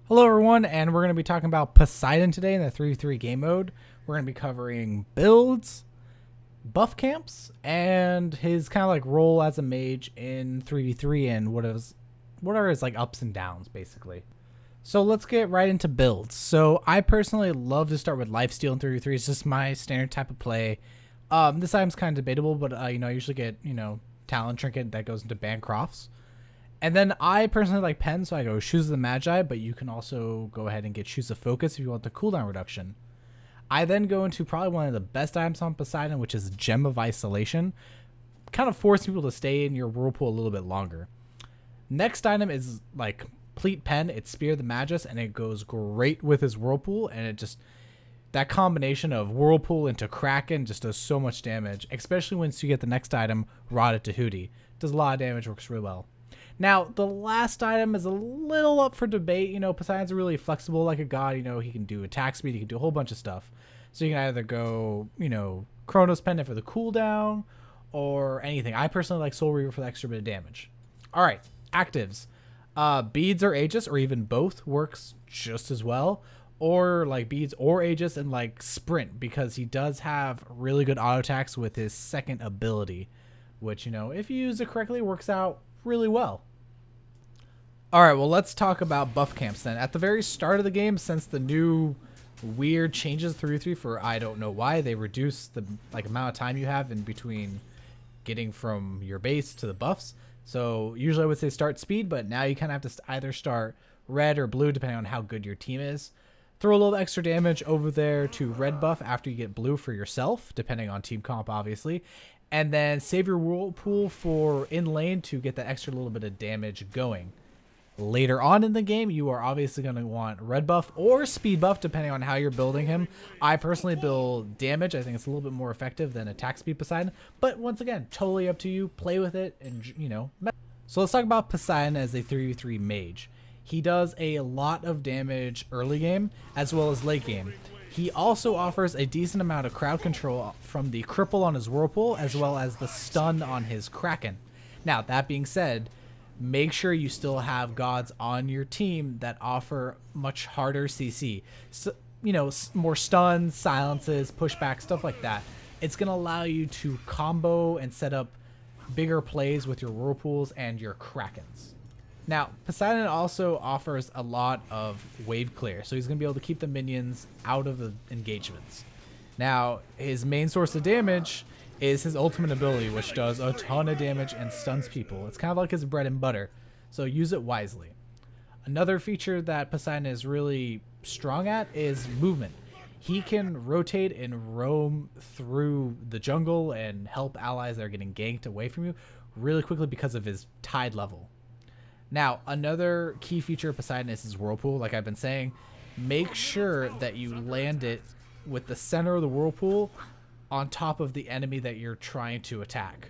Hello everyone, and we're going to be talking about Poseidon today in the 3v3 game mode. We're going to be covering builds, buff camps, and his kind of like role as a mage in 3v3 and what are his like ups and downs basically. So let's get right into builds. So I personally love to start with lifesteal in 3v3. It's just my standard type of play. This item's kind of debatable, but I usually get, Talon trinket that goes into Bancrofts. And then I personally like pen, so I go Shoes of the Magi, but you can also go ahead and get Shoes of Focus if you want the cooldown reduction. I then go into probably one of the best items on Poseidon, which is Gem of Isolation. Kind of force people to stay in your whirlpool a little bit longer. Next item is like Complete Pen. It's Spear of the Magus, and it goes great with his whirlpool, and it just... that combination of whirlpool into Kraken just does so much damage, especially once you get the next item, Rotted Tahuti. Does a lot of damage, works really well. Now, the last item is a little up for debate. Poseidon's really flexible like a god. He can do attack speed. He can do a whole bunch of stuff. So you can either go, Chronos Pendant for the cooldown or anything. I personally like Soul Reaver for the extra bit of damage. All right, actives. Beads or Aegis, or even both, works just as well. Or like Beads or Aegis and like Sprint, because he does have really good auto attacks with his second ability, which, if you use it correctly, works out really well. Alright, well, let's talk about buff camps then. At the very start of the game, since the new weird changes 3-3 for I don't know why, they reduce the amount of time you have in between getting from your base to the buffs. So usually I would say start speed, but now you kind of have to either start red or blue depending on how good your team is. Throw a little extra damage over there to red buff after you get blue for yourself, depending on team comp obviously. And then save your whirlpool for in lane to get that extra little bit of damage going. Later on in the game, you are obviously going to want red buff or speed buff, depending on how you're building him. I personally build damage. I think it's a little bit more effective than attack speed Poseidon. But once again, totally up to you. Play with it and, So let's talk about Poseidon as a 3v3 mage. He does a lot of damage early game as well as late game. He also offers a decent amount of crowd control from the cripple on his whirlpool as well as the stun on his Kraken. Now, that being said, make sure you still have gods on your team that offer much harder CC. So, more stuns, silences, pushback, stuff like that. It's going to allow you to combo and set up bigger plays with your whirlpools and your Krakens. Now, Poseidon also offers a lot of wave clear, so he's going to be able to keep the minions out of the engagements. Now, his main source of damage is his ultimate ability, which does a ton of damage and stuns people. It's kind of like his bread and butter, so use it wisely. Another feature that Poseidon is really strong at is movement. He can rotate and roam through the jungle and help allies that are getting ganked away from you really quickly because of his tide level. Now, another key feature of Poseidon is his whirlpool. Like I've been saying, make sure that you land it with the center of the whirlpool on top of the enemy that you're trying to attack.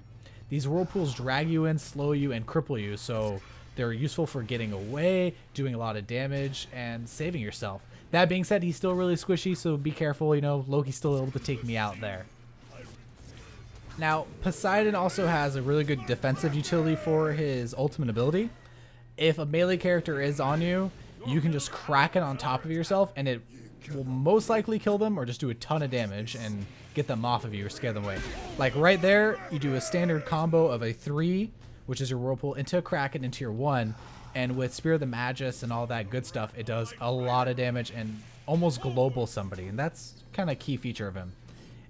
These whirlpools drag you in, slow you, and cripple you, so they're useful for getting away, doing a lot of damage, and saving yourself. That being said, he's still really squishy, so be careful. Loki's still able to take me out there. Now, Poseidon also has a really good defensive utility for his ultimate ability. If a melee character is on you, you can just crack it on top of yourself, and it will most likely kill them or just do a ton of damage and get them off of you or scare them away. Like right there, you do a standard combo of a 3, which is your whirlpool, into a Kraken, into your 1, and with Spear of the Magus and all that good stuff, it does a lot of damage and almost global somebody, and that's kind of a key feature of him.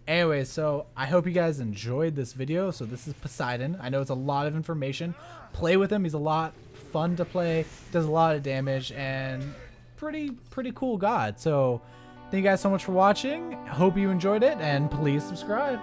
Anyway, so I hope you guys enjoyed this video. So this is Poseidon. I know it's a lot of information. Play with him. He's a lot fun to play, does a lot of damage, and pretty cool god. So thank you guys so much for watching. Hope you enjoyed it, and please subscribe.